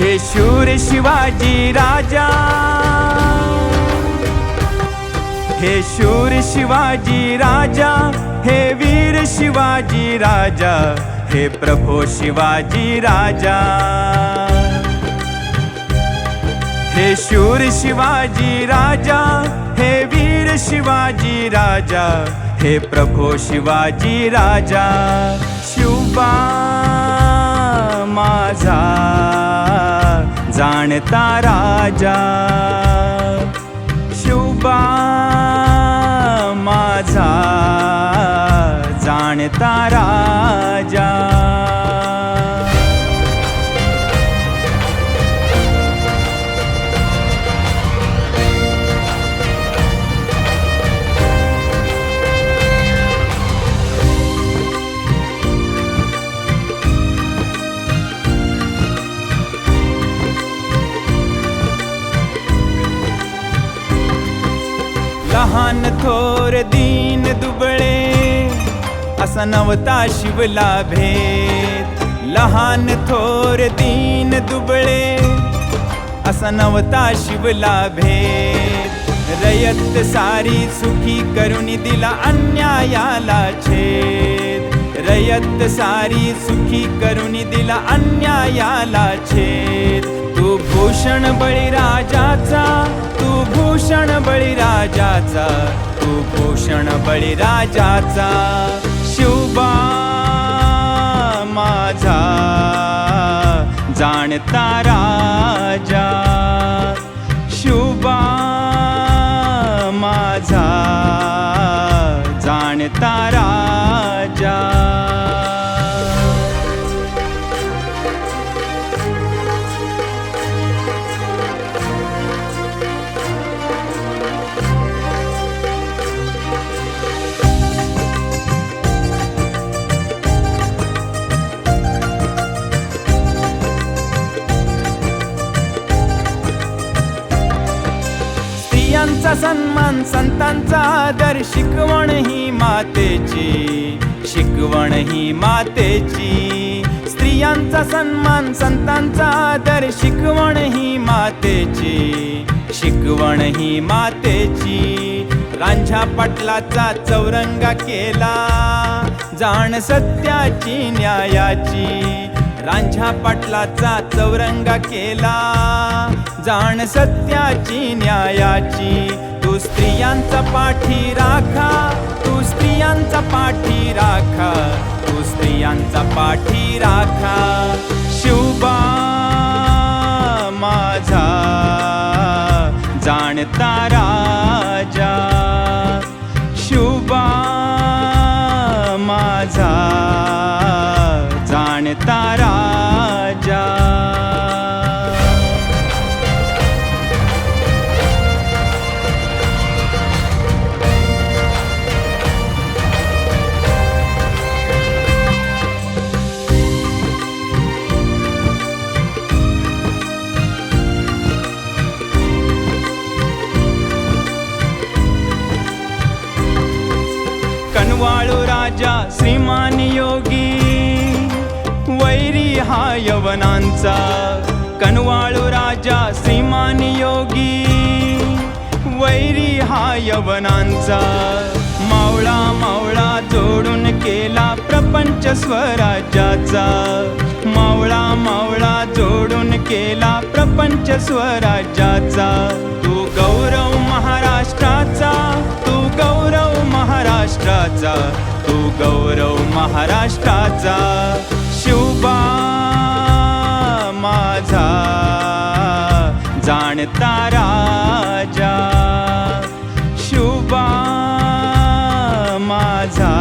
हे शूर शिवाजी राजा, हे शूर शिवाजी राजा, हे वीर शिवाजी राजा, हे प्रभो शिवाजी राजा। हे शूर शिवाजी राजा, हे वीर शिवाजी राजा, हे प्रभो शिवाजी राजा। शिवबा माझा जाणता राजा, शिवबा माझा जाणता राजा। लहान थोर दीन दुबळे असा नवता शिवला भेद। लहान थोर दीन दुबळे असा नवता शिवला भेद। रयत सारी सुखी करून दिला अन्यायाला छेद। रयत सारी सुखी करून दिला अन्यायाला छेद। तू भूषण बळीराजाचा, तू भूषण बळीराजाचा, तू भूषण बळीराजाचा। शिवबा माझा जाणता राजा, शिवबा माझा जाणता राजा। स्त्रियांचा सन्मान, संतांचा आदर, शिकवण ही मातेची, शिकवण ही मातेची। स्त्रियांचा सन्मान, संतांचा आदर, शिकवण ही मातेची, शिकवण ही मातेची। रांझा पाटलाचा चौरंगा केला, जाण सत्याची न्यायाची। रांझा पाटलाचा चौरंगा केला, जाण सत्याची न्यायाची। तू स्त्रियांचा पाठी राखा, तू स्त्रियांचा पाठी राखा, तू स्त्रियांचा पाठी राखा। शिवबा माझा जाणता राजा, शिवबा माझा जाणता राजा। कनवाळू राजा श्रीमान योगी, वैरी हा यवनांचा। कनवाळू राजा श्रीमान योगी, वैरी हा यवनांचा। मावळा मावळा जोडून केला प्रपंच स्वराज्याचा। मावळा मावळा जोडून केला प्रपंच स्वराज्याचा। तू गौरव महाराष्ट्राचा, तू गौरव महाराष्ट्राचा, तू गौरव महाराष्ट्राचा। शिवबा माझा जाणता राजा, शिवबा माझा